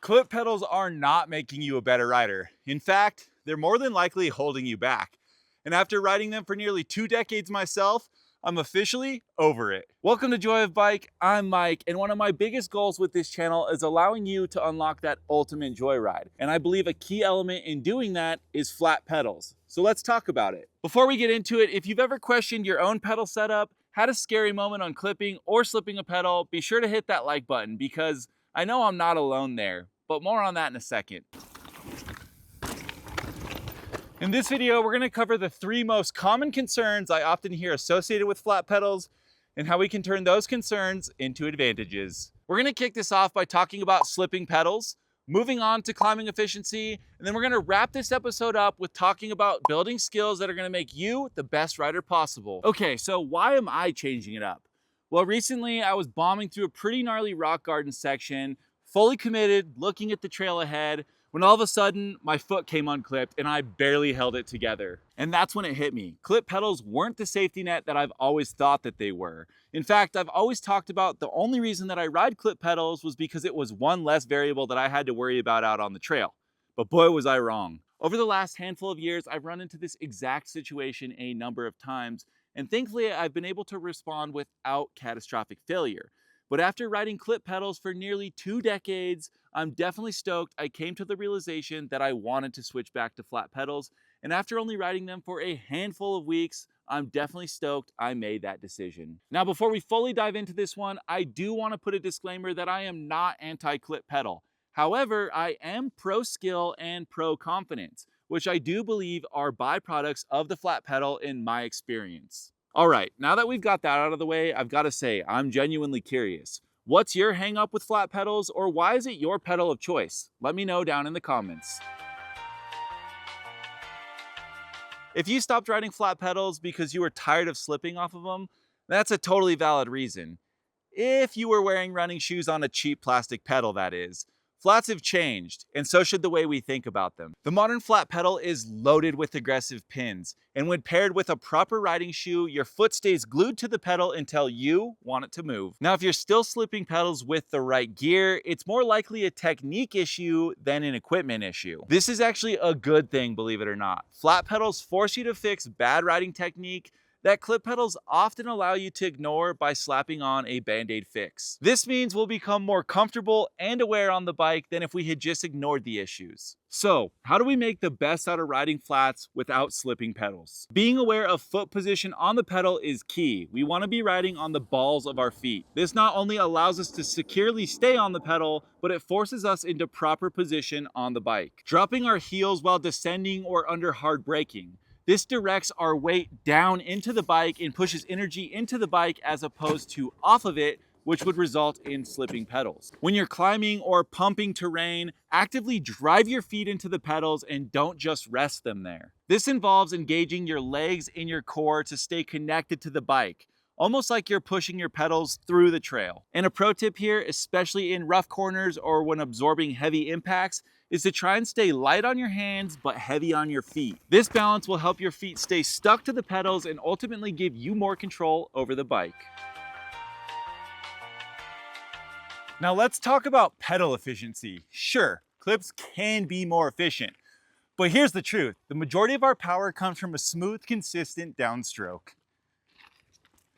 Clip pedals are not making you a better rider. In fact, they're more than likely holding you back. And after riding them for nearly 2 decades myself, I'm officially over it. Welcome to Joy of Bike, I'm Mike, and one of my biggest goals with this channel is allowing you to unlock that ultimate joyride. And I believe a key element in doing that is flat pedals. So let's talk about it. Before we get into it, if you've ever questioned your own pedal setup, had a scary moment on clipping or slipping a pedal, be sure to hit that like button because I know I'm not alone there, but more on that in a second. In this video, we're gonna cover the 3 most common concerns I often hear associated with flat pedals and how we can turn those concerns into advantages. We're gonna kick this off by talking about slipping pedals, moving on to climbing efficiency, and then we're gonna wrap this episode up with talking about building skills that are gonna make you the best rider possible. Okay, so why am I changing it up? Well, recently I was bombing through a pretty gnarly rock garden section, fully committed, looking at the trail ahead, when all of a sudden my foot came unclipped and I barely held it together. And that's when it hit me. Clip pedals weren't the safety net that I've always thought that they were. In fact, I've always talked about the only reason that I ride clip pedals was because it was one less variable that I had to worry about out on the trail. But boy, was I wrong. Over the last handful of years, I've run into this exact situation a number of times, and thankfully I've been able to respond without catastrophic failure. But after riding clip pedals for nearly 2 decades, I'm definitely stoked I came to the realization that I wanted to switch back to flat pedals. And after only riding them for a handful of weeks, I'm definitely stoked I made that decision. Now, before we fully dive into this one, I do want to put a disclaimer that I am not anti-clip pedal. However, I am pro skill and pro confidence, which I do believe are byproducts of the flat pedal in my experience. All right, now that we've got that out of the way, I've got to say, I'm genuinely curious. What's your hang up with flat pedals, or why is it your pedal of choice? Let me know down in the comments. If you stopped riding flat pedals because you were tired of slipping off of them, that's a totally valid reason. If you were wearing running shoes on a cheap plastic pedal, that is. Flats have changed, and so should the way we think about them. The modern flat pedal is loaded with aggressive pins, and when paired with a proper riding shoe, your foot stays glued to the pedal until you want it to move. Now, if you're still slipping pedals with the right gear, it's more likely a technique issue than an equipment issue. This is actually a good thing, believe it or not. Flat pedals force you to fix bad riding technique that clip pedals often allow you to ignore by slapping on a band-aid fix. This means we'll become more comfortable and aware on the bike than if we had just ignored the issues. So, how do we make the best out of riding flats without slipping pedals? Being aware of foot position on the pedal is key. We want to be riding on the balls of our feet. This not only allows us to securely stay on the pedal, but it forces us into proper position on the bike. Dropping our heels while descending or under hard braking. This directs our weight down into the bike and pushes energy into the bike as opposed to off of it, which would result in slipping pedals. When you're climbing or pumping terrain, actively drive your feet into the pedals and don't just rest them there. This involves engaging your legs in your core to stay connected to the bike, almost like you're pushing your pedals through the trail. And a pro tip here, especially in rough corners or when absorbing heavy impacts, is to try and stay light on your hands but heavy on your feet. This balance will help your feet stay stuck to the pedals and ultimately give you more control over the bike. Now let's talk about pedal efficiency. Sure, clips can be more efficient, but here's the truth. The majority of our power comes from a smooth, consistent downstroke.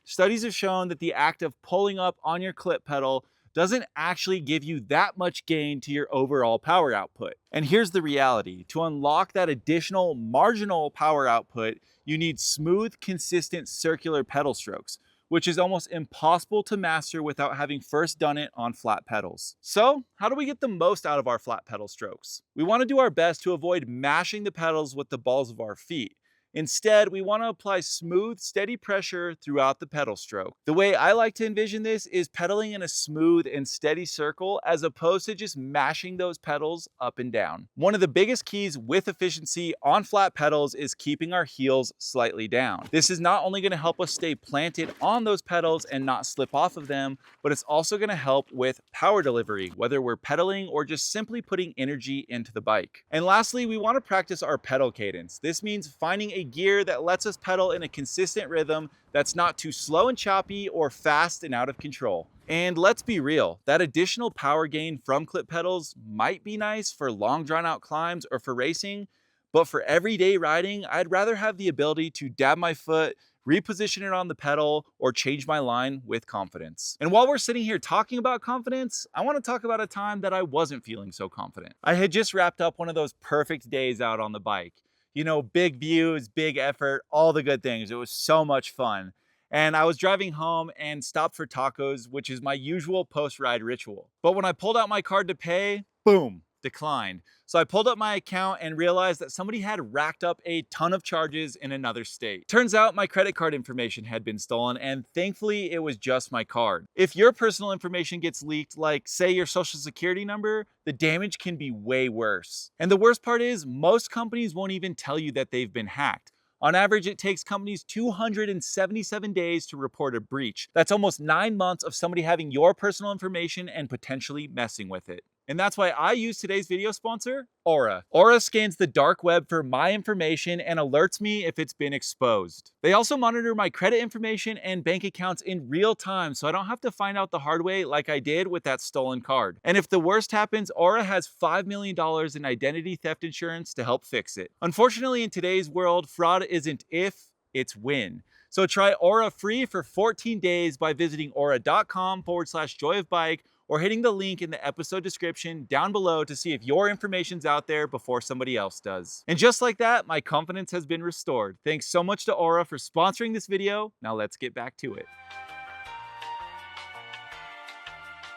Studies have shown that the act of pulling up on your clip pedal doesn't actually give you that much gain to your overall power output. And here's the reality. To unlock that additional marginal power output, you need smooth, consistent circular pedal strokes, which is almost impossible to master without having first done it on flat pedals. So, how do we get the most out of our flat pedal strokes? We want to do our best to avoid mashing the pedals with the balls of our feet. Instead, we want to apply smooth, steady pressure throughout the pedal stroke. The way I like to envision this is pedaling in a smooth and steady circle as opposed to just mashing those pedals up and down. One of the biggest keys with efficiency on flat pedals is keeping our heels slightly down. This is not only going to help us stay planted on those pedals and not slip off of them, but it's also going to help with power delivery, whether we're pedaling or just simply putting energy into the bike. And lastly, we want to practice our pedal cadence. This means finding a gear that lets us pedal in a consistent rhythm that's not too slow and choppy or fast and out of control. And let's be real, that additional power gain from clip pedals might be nice for long drawn out climbs or for racing, but for everyday riding, I'd rather have the ability to dab my foot, reposition it on the pedal, or change my line with confidence. And while we're sitting here talking about confidence, I want to talk about a time that I wasn't feeling so confident. I had just wrapped up one of those perfect days out on the bike. You know, big views, big effort, all the good things. It was so much fun. And I was driving home and stopped for tacos, which is my usual post-ride ritual. But when I pulled out my card to pay, boom, declined. So I pulled up my account and realized that somebody had racked up a ton of charges in another state. Turns out my credit card information had been stolen, and thankfully it was just my card. If your personal information gets leaked, like say your social security number, the damage can be way worse. And the worst part is most companies won't even tell you that they've been hacked. On average, it takes companies 277 days to report a breach. That's almost 9 months of somebody having your personal information and potentially messing with it. And that's why I use today's video sponsor, Aura. Aura scans the dark web for my information and alerts me if it's been exposed. They also monitor my credit information and bank accounts in real time, so I don't have to find out the hard way like I did with that stolen card. And if the worst happens, Aura has $5 million in identity theft insurance to help fix it. Unfortunately, in today's world, fraud isn't if, it's when. So try Aura free for 14 days by visiting aura.com/joyofbike or hitting the link in the episode description down below to see if your information's out there before somebody else does. And just like that, my confidence has been restored. Thanks so much to Aura for sponsoring this video. Now let's get back to it.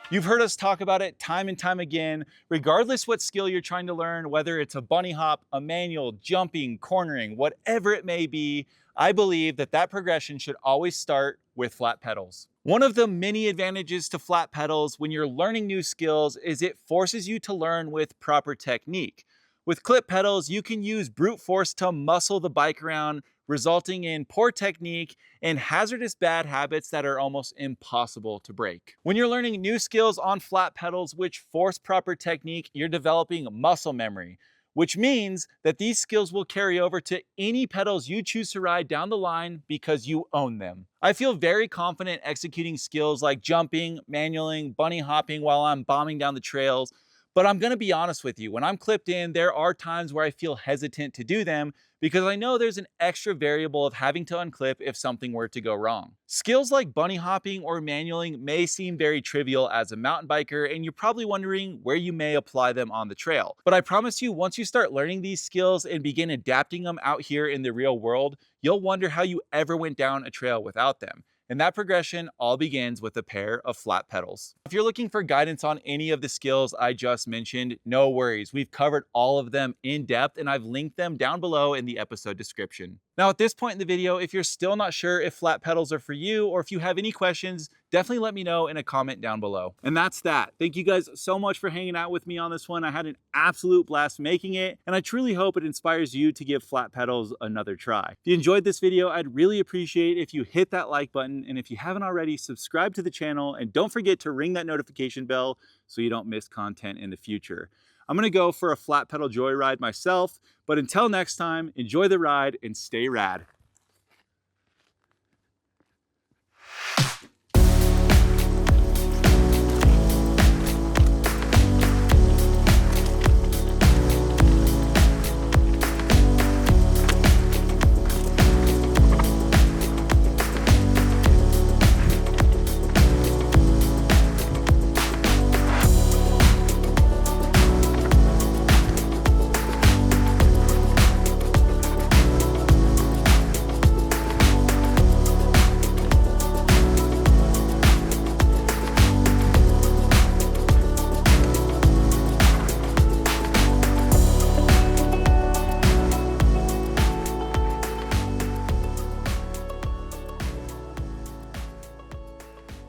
You've heard us talk about it time and time again. Regardless what skill you're trying to learn, whether it's a bunny hop, a manual, jumping, cornering, whatever it may be, I believe that progression should always start with flat pedals. One of the many advantages to flat pedals when you're learning new skills is it forces you to learn with proper technique. With clip pedals, you can use brute force to muscle the bike around, resulting in poor technique and hazardous bad habits that are almost impossible to break. When you're learning new skills on flat pedals which force proper technique, you're developing muscle memory, which means that these skills will carry over to any pedals you choose to ride down the line because you own them. I feel very confident executing skills like jumping, manualing, bunny hopping while I'm bombing down the trails. But I'm gonna be honest with you, when I'm clipped in, there are times where I feel hesitant to do them because I know there's an extra variable of having to unclip if something were to go wrong. Skills like bunny hopping or manualing may seem very trivial as a mountain biker, and you're probably wondering where you may apply them on the trail. But I promise you, once you start learning these skills and begin adapting them out here in the real world, you'll wonder how you ever went down a trail without them. And that progression all begins with a pair of flat pedals. If you're looking for guidance on any of the skills I just mentioned, no worries. We've covered all of them in depth and I've linked them down below in the episode description. Now at this point in the video, if you're still not sure if flat pedals are for you or if you have any questions, definitely let me know in a comment down below. And that's that. Thank you guys so much for hanging out with me on this one. I had an absolute blast making it, and I truly hope it inspires you to give flat pedals another try. If you enjoyed this video, I'd really appreciate if you hit that like button, and if you haven't already, subscribe to the channel, and don't forget to ring that notification bell so you don't miss content in the future. I'm gonna go for a flat pedal joyride myself, but until next time, enjoy the ride and stay rad.